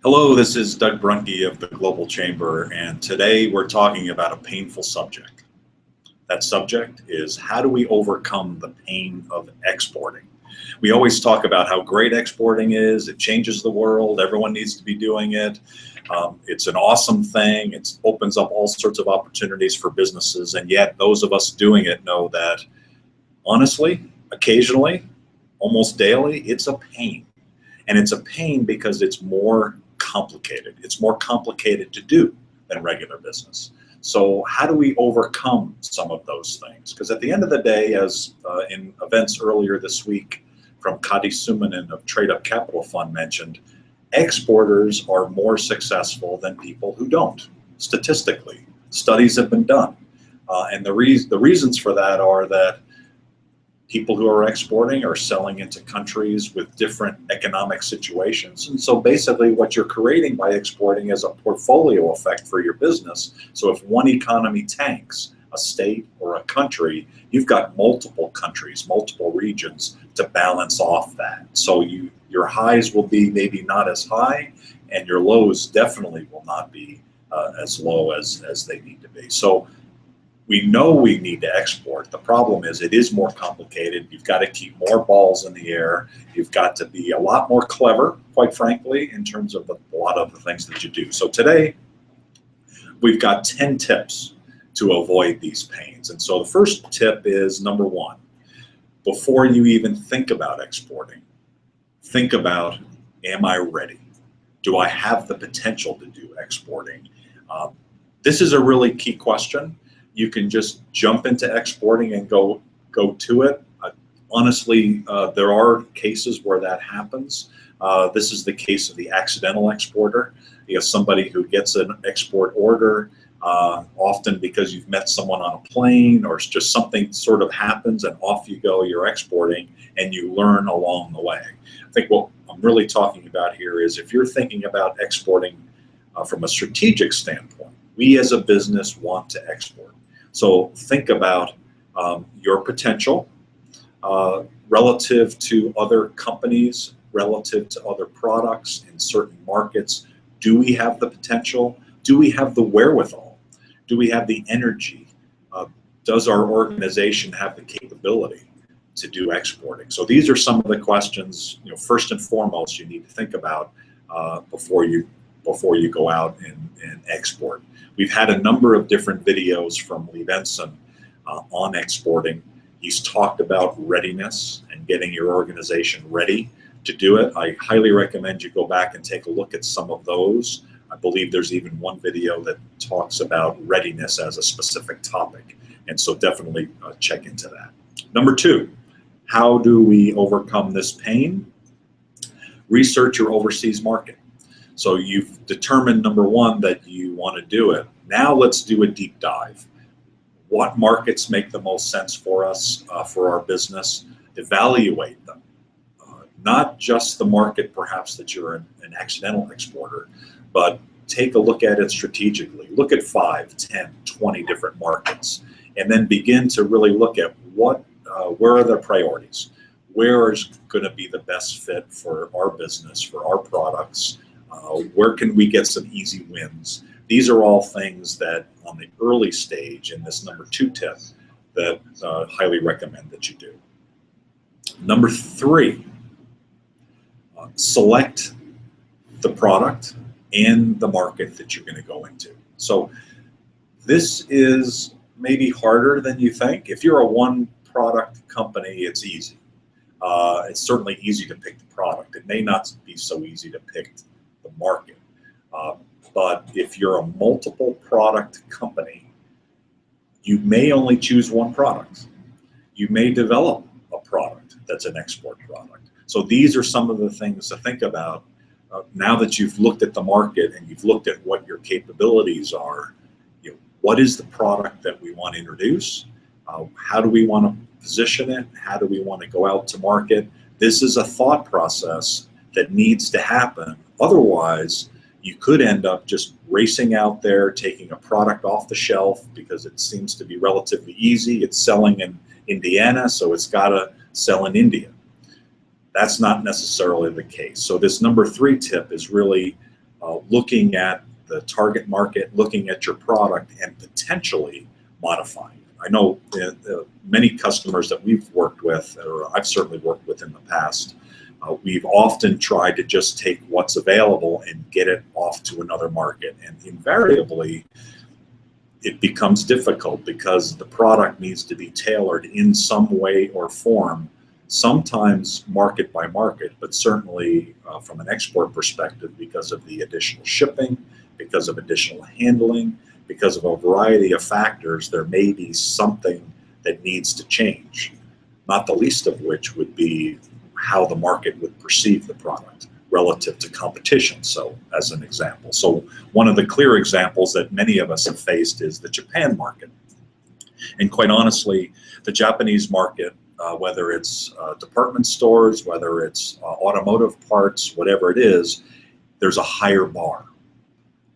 Hello, this is Doug Bruhnke of the Global Chamber, and today we're talking about a painful subject. That subject is, how do we overcome the pain of exporting? We always talk about how great exporting is. It changes the world. Everyone needs to be doing it. It's an awesome thing. It opens up all sorts of opportunities for businesses, and yet those of us doing it know that, honestly, occasionally, almost daily, it's a pain. And it's a pain because it's more complicated. It's more complicated to do than regular business. So how do we overcome some of those things? Because at the end of the day, as in events earlier this week from Kadi Sumanen of Trade Up Capital Fund mentioned, exporters are more successful than people who don't, statistically. Studies have been done. And the reasons for that are that people who are exporting are selling into countries with different economic situations. And so basically what you're creating by exporting is a portfolio effect for your business. So if one economy tanks, a state or a country, you've got multiple countries, multiple regions to balance off that. So your highs will be maybe not as high, and your lows definitely will not be as low as they need to be. So we know we need to export. The problem is it is more complicated. You've got to keep more balls in the air. You've got to be a lot more clever, quite frankly, in terms of a lot of the things that you do. So today, we've got 10 tips to avoid these pains. And so the first tip is, number one, before you even think about exporting, think about, am I ready? Do I have the potential to do exporting? This is a really key question. You can just jump into exporting and go to it. Honestly, there are cases where that happens. This is the case of the accidental exporter. You have somebody who gets an export order, often because you've met someone on a plane or it's just something sort of happens and off you go, you're exporting, and you learn along the way. I think what I'm really talking about here is if you're thinking about exporting from a strategic standpoint, we as a business want to export. So think about your potential relative to other companies, relative to other products in certain markets. Do we have the potential? Do we have the wherewithal? Do we have the energy? Does our organization have the capability to do exporting? So these are some of the questions, first and foremost, you need to think about before you go out and export. We've had a number of different videos from Lee Benson on exporting. He's talked about readiness and getting your organization ready to do it. I highly recommend you go back and take a look at some of those. I believe there's even one video that talks about readiness as a specific topic. And so definitely check into that. Number two, how do we overcome this pain? Research your overseas market. So you've determined, number one, that you want to do it. Now let's do a deep dive. What markets make the most sense for us, for our business? Evaluate them. Not just the market, perhaps, that you're an accidental exporter, but take a look at it strategically. Look at 5, 10, 20 different markets, and then begin to really look at where are their priorities? Where is going to be the best fit for our business, for our products? Where can we get some easy wins? These are all things that on the early stage in this number 2 tip that I highly recommend that you do. Number 3, select the product and the market that you're going to go into. So this is maybe harder than you think. If you're a one product company, it's easy. It's certainly easy to pick the product. It may not be so easy to pick the market. But if you're a multiple product company, you may only choose one product. You may develop a product that's an export product. So these are some of the things to think about now that you've looked at the market and you've looked at what your capabilities are. What is the product that we want to introduce? How do we want to position it? How do we want to go out to market? This is a thought process that needs to happen. Otherwise, you could end up just racing out there, taking a product off the shelf because it seems to be relatively easy. It's selling in Indiana, so it's got to sell in India. That's not necessarily the case. So this number 3 tip is really looking at the target market, looking at your product, and potentially modifying it. I know many customers that we've worked with, or I've certainly worked with in the past, we've often tried to just take what's available and get it off to another market. And invariably, it becomes difficult because the product needs to be tailored in some way or form, sometimes market by market, but certainly from an export perspective, because of the additional shipping, because of additional handling, because of a variety of factors, there may be something that needs to change, not the least of which would be how the market would perceive the product relative to competition. So as an example, so one of the clear examples that many of us have faced is the Japan market. And quite honestly, the Japanese market, whether it's department stores, whether it's automotive parts, whatever it is, there's a higher bar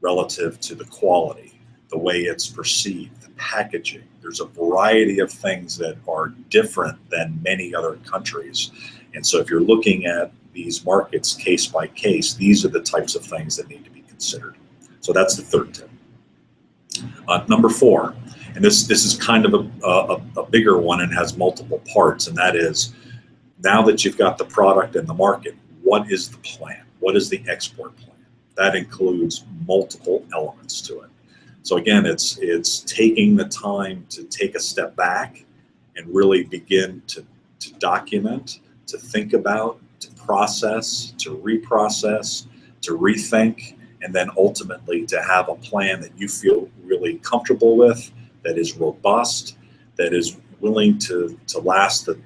relative to the quality, the way it's perceived, the packaging. There's a variety of things that are different than many other countries. And so if you're looking at these markets case by case, these are the types of things that need to be considered. So that's the third tip. Number 4, and this is kind of a bigger one and has multiple parts, and that is, now that you've got the product in the market, what is the plan? What is the export plan? That includes multiple elements to it. So again, it's taking the time to take a step back and really begin to document, to think about, to process, to reprocess, to rethink, and then ultimately to have a plan that you feel really comfortable with, that is robust, that is willing to last the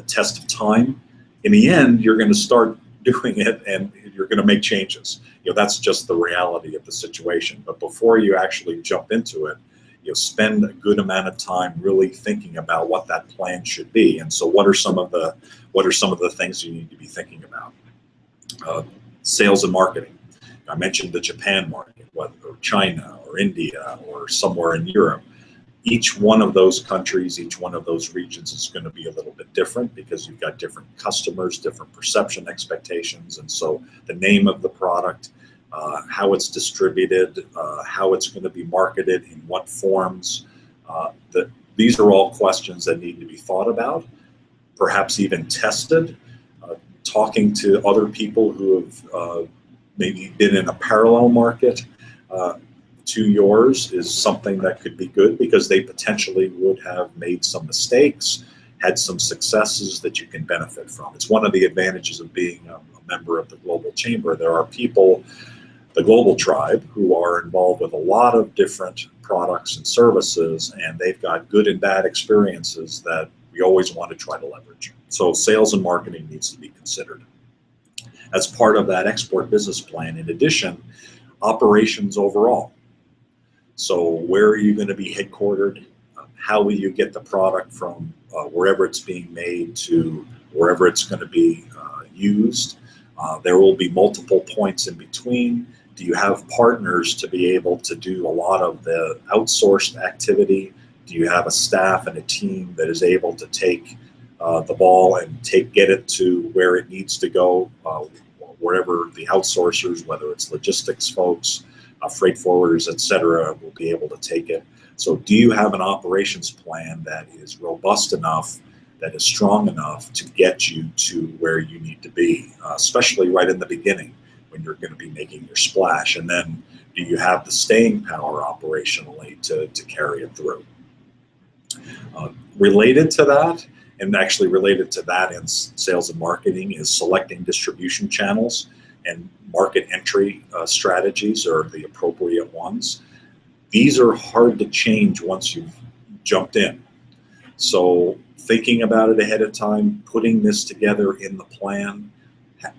test of time. In the end, you're going to start doing it and you're going to make changes. That's just the reality of the situation. But before you actually jump into it, spend a good amount of time really thinking about what that plan should be. And so what are some of the things you need to be thinking about? Sales and marketing. I mentioned the Japan market, whether China or India or somewhere in Europe. Each one of those countries, each one of those regions is going to be a little bit different because you've got different customers, different perception expectations. And so the name of the product, how it's distributed, how it's going to be marketed, in what forms, these are all questions that need to be thought about, perhaps even tested. Talking to other people who have maybe been in a parallel market to yours is something that could be good, because they potentially would have made some mistakes, had some successes that you can benefit from. It's one of the advantages of being a member of the Global Chamber. There are people, the Global Tribe, who are involved with a lot of different products and services, and they've got good and bad experiences that we always want to try to leverage. So sales and marketing needs to be considered as part of that export business plan. In addition, operations overall. So where are you going to be headquartered? How will you get the product from wherever it's being made to wherever it's going to be used? There will be multiple points in between. Do you have partners to be able to do a lot of the outsourced activity? Do you have a staff and a team that is able to take the ball and get it to where it needs to go, wherever the outsourcers, whether it's logistics folks, freight forwarders, etc., will be able to take it? So do you have an operations plan that is robust enough, that is strong enough to get you to where you need to be, especially right in the beginning when you're going to be making your splash? And then do you have the staying power operationally to carry it through? Related to that, and actually related to that in sales and marketing, is selecting distribution channels and market entry strategies are the appropriate ones. These are hard to change once you've jumped in. So thinking about it ahead of time, putting this together in the plan,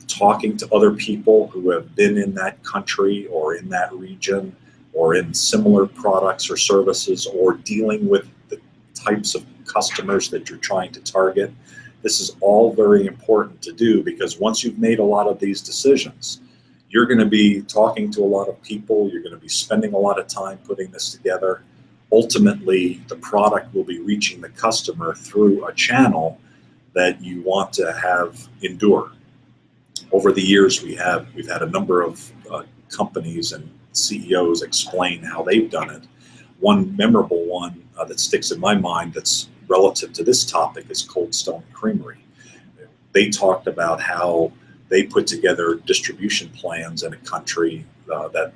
talking to other people who have been in that country or in that region or in similar products or services, or dealing with the types of customers that you're trying to target. This is all very important to do, because once you've made a lot of these decisions, you're going to be talking to a lot of people, you're going to be spending a lot of time putting this together. Ultimately, the product will be reaching the customer through a channel that you want to have endure. Over the years, we've had a number of companies and CEOs explain how they've done it. One memorable one that sticks in my mind that's relative to this topic is Cold Stone Creamery. They talked about how they put together distribution plans in a country that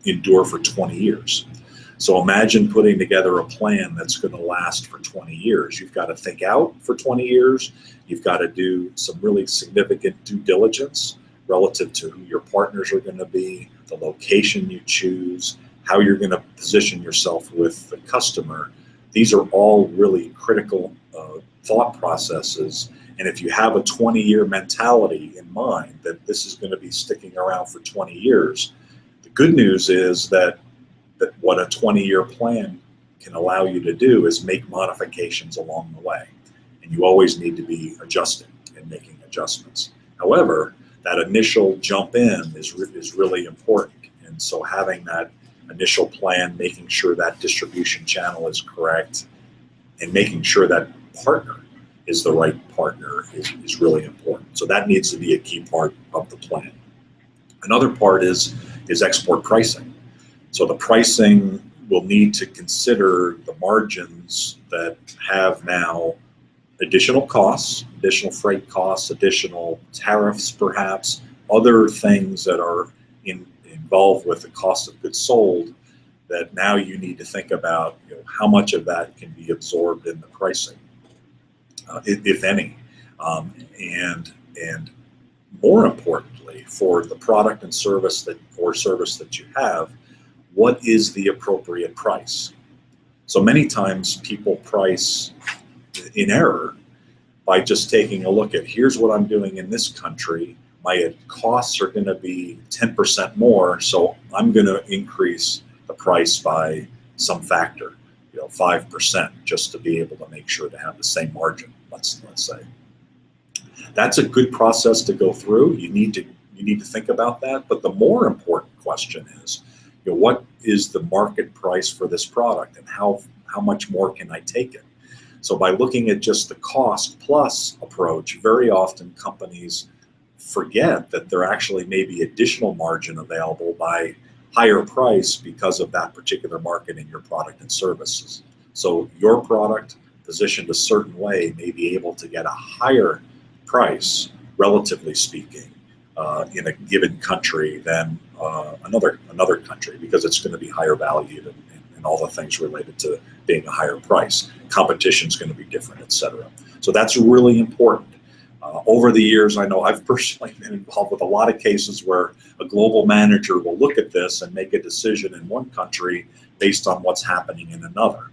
endure for 20 years. So imagine putting together a plan that's going to last for 20 years. You've got to think out for 20 years. You've got to do some really significant due diligence relative to who your partners are going to be, the location you choose, how you're going to position yourself with the customer. These are all really critical thought processes. And if you have a 20-year mentality in mind that this is going to be sticking around for 20 years, the good news is that what a 20-year plan can allow you to do is make modifications along the way. And you always need to be adjusting and making adjustments. However, that initial jump in is really important. And so having that initial plan, making sure that distribution channel is correct, and making sure that partner is the right partner is really important. So that needs to be a key part of the plan. Another part is export pricing. So the pricing will need to consider the margins that have now additional costs, additional freight costs, additional tariffs perhaps, other things that are involved with the cost of goods sold that now you need to think about, how much of that can be absorbed in the pricing, if any. And more importantly, for the product and service that you have, what is the appropriate price? So many times people price in error by just taking a look at, here's what I'm doing in this country. My costs are going to be 10% more, so I'm going to increase the price by some factor, 5%, just to be able to make sure to have the same margin, let's say. That's a good process to go through. You need to think about that. But the more important question is, what is the market price for this product, and how much more can I take it? So by looking at just the cost plus approach, very often companies forget that there actually may be additional margin available by higher price because of that particular market in your product and services. So your product positioned a certain way may be able to get a higher price, relatively speaking, in a given country than another country, because it's going to be higher valued and all the things related to being a higher price. Competition is going to be different, et cetera. So that's really important. Over the years, I know I've personally been involved with a lot of cases where a global manager will look at this and make a decision in one country based on what's happening in another.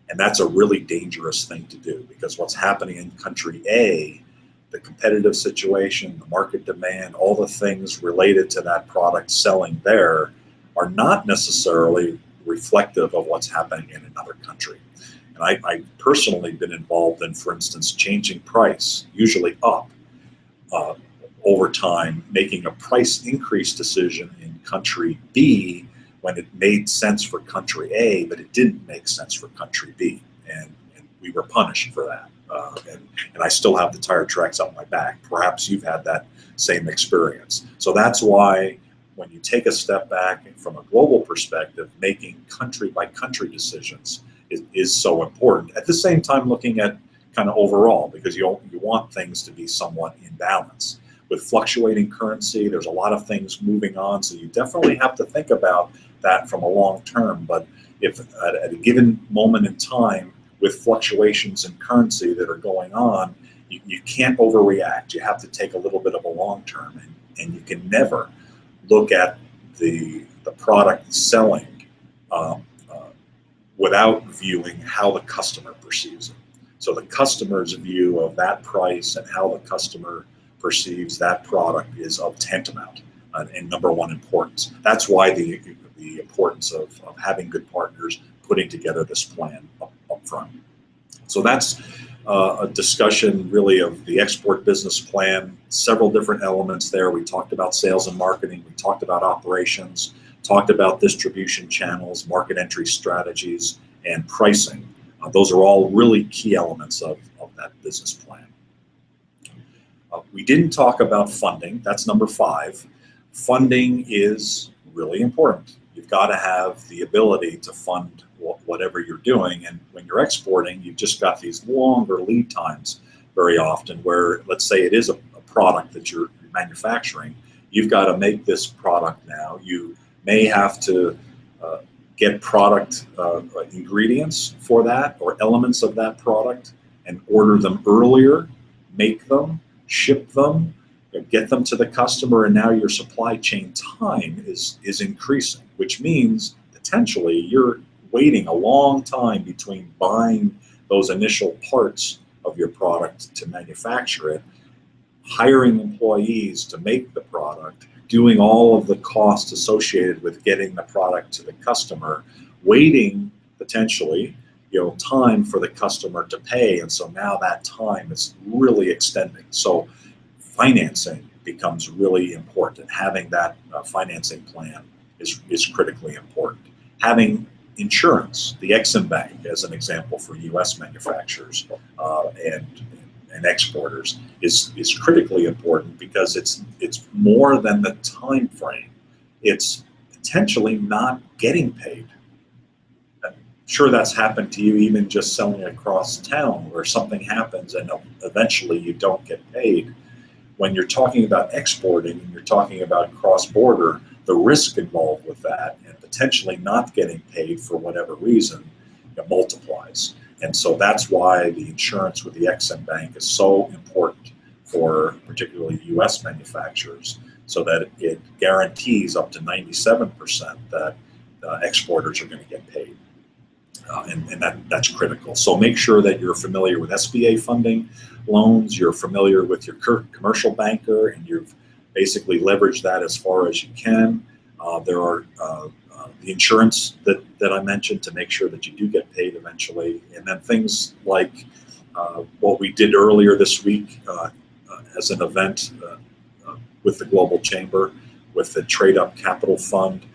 And that's a really dangerous thing to do, because what's happening in country A, the competitive situation, the market demand, all the things related to that product selling there are not necessarily reflective of what's happening in another country. And I've personally been involved in, for instance, changing price, usually up, over time, making a price increase decision in country B when it made sense for country A, but it didn't make sense for country B. And we were punished for that. And I still have the tire tracks up my back. Perhaps you've had that same experience. So that's why when you take a step back from a global perspective, making country by country decisions is so important. At the same time, looking at kind of overall, because you want things to be somewhat in balance. With fluctuating currency, there's a lot of things moving on, so you definitely have to think about that from a long term. But if at a given moment in time, with fluctuations in currency that are going on, you can't overreact. You have to take a little bit of a long term, and you can never look at the product selling without viewing how the customer perceives it. So the customer's view of that price and how the customer perceives that product is of tantamount and number one importance. That's why the importance of having good partners, putting together this plan up front. So that's a discussion really of the export business plan, several different elements there. We talked about sales and marketing, we talked about operations, talked about distribution channels, market entry strategies, and pricing. Those are all really key elements of that business plan. We didn't talk about funding. That's number 5. Funding is really important. You've got to have the ability to fund whatever you're doing. And when you're exporting, you've just got these longer lead times very often where, let's say it is a product that you're manufacturing, you've got to make this product now. You may have to get product ingredients for that or elements of that product and order them earlier, make them, ship them, get them to the customer, and now your supply chain time is increasing, which means potentially you're waiting a long time between buying those initial parts of your product to manufacture it, hiring employees to make the product, doing all of the costs associated with getting the product to the customer, waiting potentially, time for the customer to pay, and so now that time is really extending. So financing becomes really important. Having that financing plan is critically important. Having insurance, the Ex-Im Bank as an example for U.S. manufacturers and exporters is critically important because it's more than the time frame. It's potentially not getting paid. I'm sure that's happened to you even just selling across town where something happens and eventually you don't get paid. When you're talking about exporting and you're talking about cross-border, the risk involved with that and potentially not getting paid for whatever reason multiplies. And so that's why the insurance with the Ex-Im Bank is so important for particularly U.S. manufacturers, so that it guarantees up to 97% that exporters are going to get paid. And that's critical. So make sure that you're familiar with SBA funding loans, you're familiar with your commercial banker, and you've basically leveraged that as far as you can. There are the insurance that I mentioned to make sure that you do get paid eventually. And then things like what we did earlier this week as an event with the Global Chamber, with the Trade Up Capital Fund,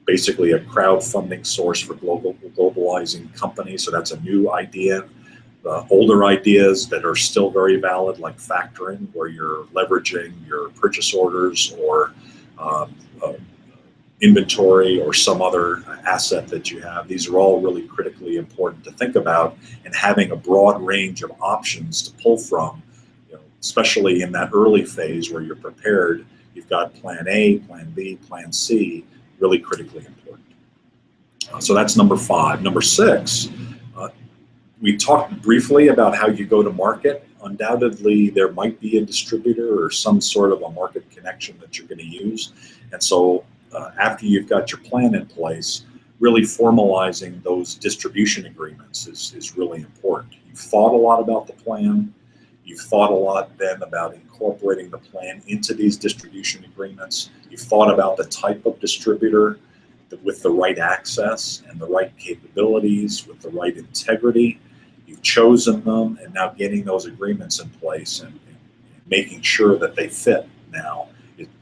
basically a crowdfunding source for globalizing companies. So that's a new idea. Older ideas that are still very valid, like factoring, where you're leveraging your purchase orders or inventory or some other asset that you have. These are all really critically important to think about, and having a broad range of options to pull from, especially in that early phase where you're prepared. You've got plan A, plan B, plan C, really critically important. So that's number 5. Number 6, we talked briefly about how you go to market. Undoubtedly, there might be a distributor or some sort of a market connection that you're going to use. And so after you've got your plan in place, really formalizing those distribution agreements is really important. You've thought a lot about the plan. You've thought a lot then about incorporating the plan into these distribution agreements. You've thought about the type of distributor with the right access and the right capabilities, with the right integrity. You've chosen them, and now getting those agreements in place and making sure that they fit now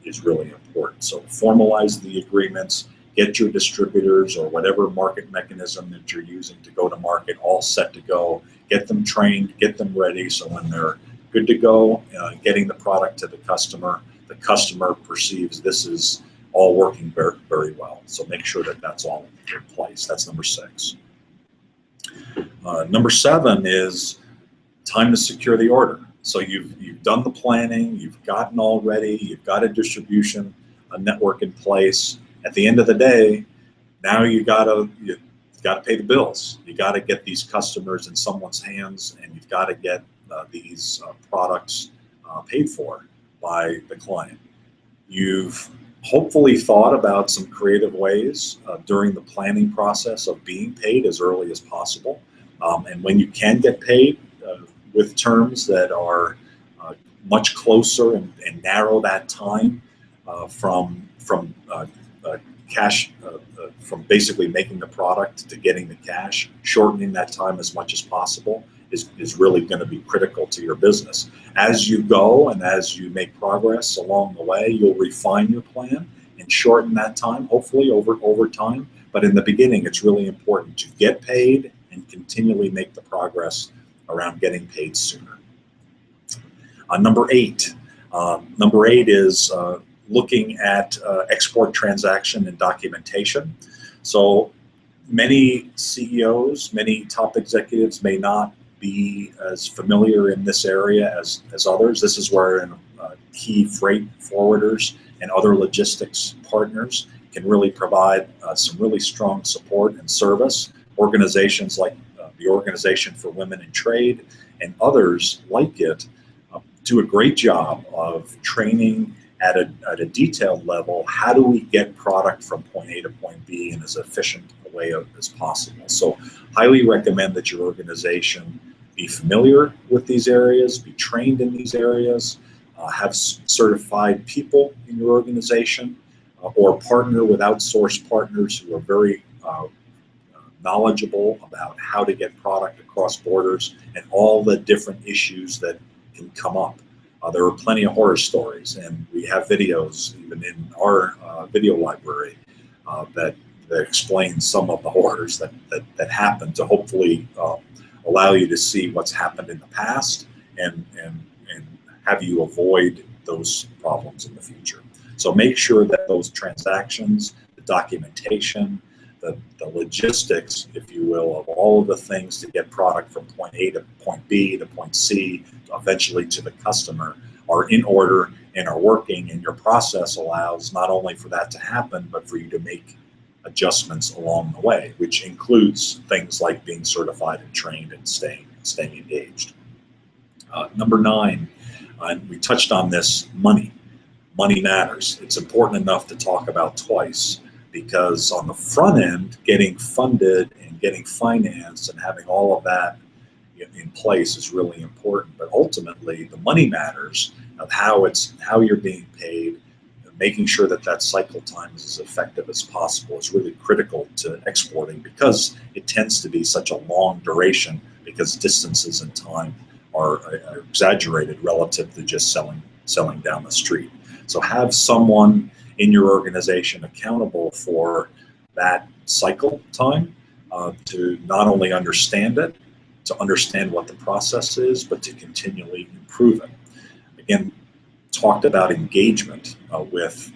is really important. So formalize the agreements, get your distributors or whatever market mechanism that you're using to go to market all set to go, get them trained, get them ready, so when they're good to go, getting the product to the customer perceives this is all working very, very well. So make sure that that's all in place. That's number 6. Number 7 is time to secure the order. So you've done the planning, you've gotten all ready, you've got a distribution network in place. At the end of the day, now you gotta pay the bills. You gotta get these customers in someone's hands, and you've got to get these products paid for by the client. You've hopefully thought about some creative ways during the planning process of being paid as early as possible. And when you can get paid with terms that are much closer and narrow that time from cash, from basically making the product to getting the cash, shortening that time as much as possible is really going to be critical to your business. As you go and as you make progress along the way, you'll refine your plan and shorten that time, hopefully over time. But in the beginning, it's really important to get paid and continually make the progress around getting paid sooner. Number 8, Number 8 is looking at export transaction and documentation. So many CEOs, many top executives may not be as familiar in this area as others. This is where key freight forwarders and other logistics partners can really provide some really strong support and service. Organizations like the Organization for Women in Trade and others like it do a great job of training at a detailed level. How do we get product from point A to point B in as efficient a way as possible? So highly recommend that your organization be familiar with these areas, be trained in these areas, have certified people in your organization, or partner with outsourced partners who are very knowledgeable about how to get product across borders and all the different issues that can come up. There are plenty of horror stories, and we have videos even in our video library that explain some of the horrors that happen, to hopefully allow you to see what's happened in the past and have you avoid those problems in the future. So make sure that those transactions, the documentation, the logistics, if you will, of all of the things to get product from point A to point B to point C, eventually to the customer, are in order and are working, and your process allows not only for that to happen, but for you to make adjustments along the way, which includes things like being certified and trained and staying engaged. Number 9, and we touched on this, money. Money matters. It's important enough to talk about twice, because on the front end, getting funded and getting financed and having all of that in place is really important. But ultimately, the money matters of how you're being paid, and making sure that cycle time is as effective as possible is really critical to exporting, because it tends to be such a long duration, because distances and time are exaggerated relative to just selling down the street. So have someone in your organization accountable for that cycle time, to not only understand it, to understand what the process is, but to continually improve it. Again, talked about engagement with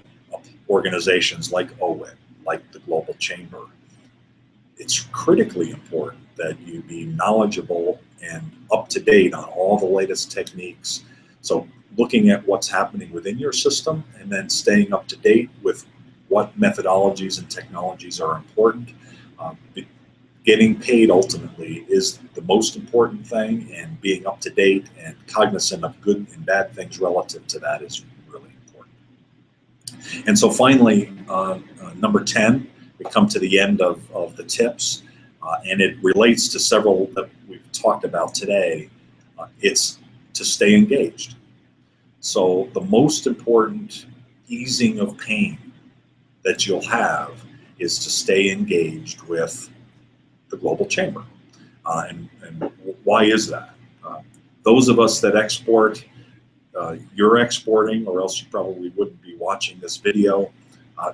organizations like OWIT, like the Global Chamber. It's critically important that you be knowledgeable and up to date on all the latest techniques. So looking at what's happening within your system, and then staying up to date with what methodologies and technologies are important. Getting paid ultimately is the most important thing, and being up to date and cognizant of good and bad things relative to that is really important. And so finally, number 10, we come to the end of the tips, and it relates to several that we've talked about today. It's to stay engaged. So the most important easing of pain that you'll have is to stay engaged with the Global Chamber. And why is that? Those of us that export, you're exporting, or else you probably wouldn't be watching this video,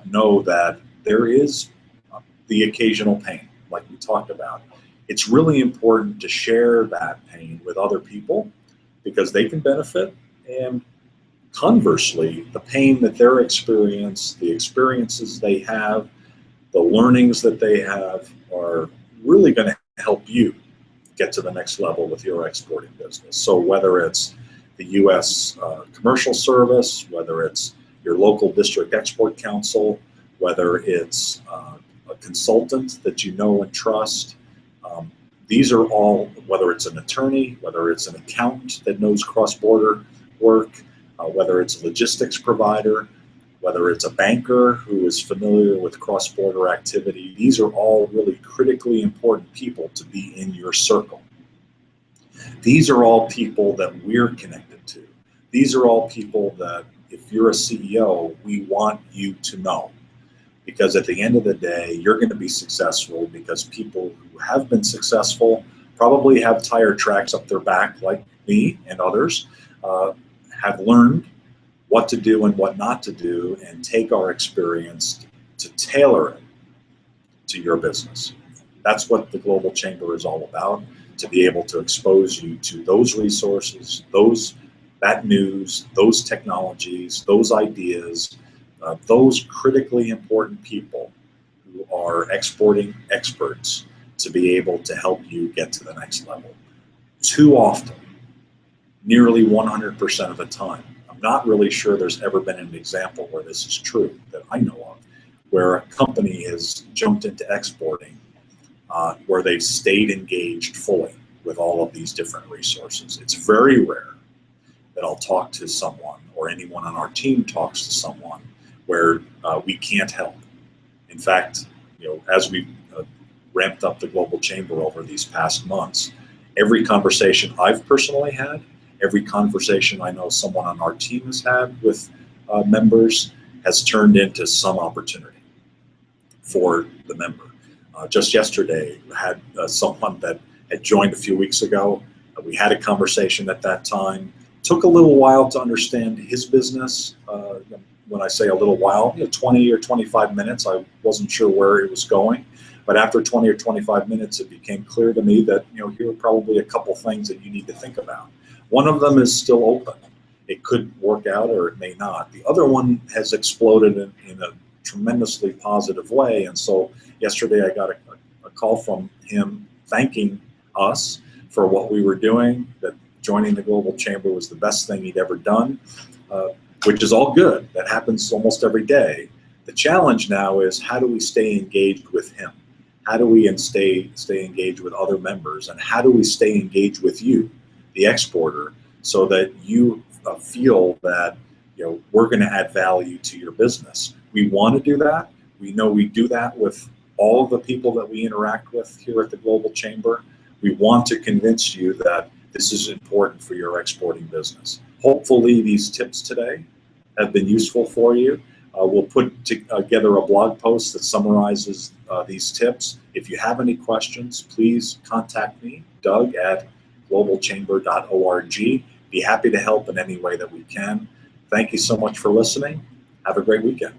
know that there is the occasional pain, like we talked about. It's really important to share that pain with other people, because they can benefit, and conversely, the pain that they're experiencing, the experiences they have, the learnings that they have are really going to help you get to the next level with your exporting business. So whether it's the U.S. Commercial Service, whether it's your local district export council, whether it's a consultant that you know and trust, these are all, whether it's an attorney, whether it's an accountant that knows cross-border work, whether it's a logistics provider, whether it's a banker who is familiar with cross-border activity, these are all really critically important people to be in your circle. These are all people that we're connected to. These are all people that, if you're a CEO, we want you to know. Because at the end of the day, you're going to be successful because people who have been successful probably have tire tracks up their back, like me and others, have learned what to do and what not to do, and take our experience to tailor it to your business. That's what the Global Chamber is all about, to be able to expose you to those resources, those that news, those technologies, those ideas, those critically important people who are exporting experts to be able to help you get to the next level. Too often, nearly 100% of the time, I'm not really sure there's ever been an example where this is true that I know of, where a company has jumped into exporting, where they've stayed engaged fully with all of these different resources. It's very rare that I'll talk to someone or anyone on our team talks to someone where we can't help. In fact, as we've ramped up the Global Chamber over these past months, every conversation I've personally had, every conversation I know someone on our team has had with members has turned into some opportunity for the member. Just yesterday, I had someone that had joined a few weeks ago. We had a conversation at that time. Took a little while to understand his business. When I say a little while, 20 or 25 minutes, I wasn't sure where it was going. But after 20 or 25 minutes, it became clear to me that, here are probably a couple things that you need to think about. One of them is still open. It could work out or it may not. The other one has exploded in a tremendously positive way. And so yesterday I got a call from him thanking us for what we were doing, that joining the Global Chamber was the best thing he'd ever done, which is all good. That happens almost every day. The challenge now is, how do we stay engaged with him? How do we stay engaged with other members? And how do we stay engaged with you, the exporter, so that you feel that we're going to add value to your business? We want to do that. We know we do that with all of the people that we interact with here at the Global Chamber. We want to convince you that this is important for your exporting business. Hopefully these tips today have been useful for you. We'll put together a blog post that summarizes these tips. If you have any questions, please contact me, Doug at globalchamber.org. Be happy to help in any way that we can. Thank you so much for listening. Have a great weekend.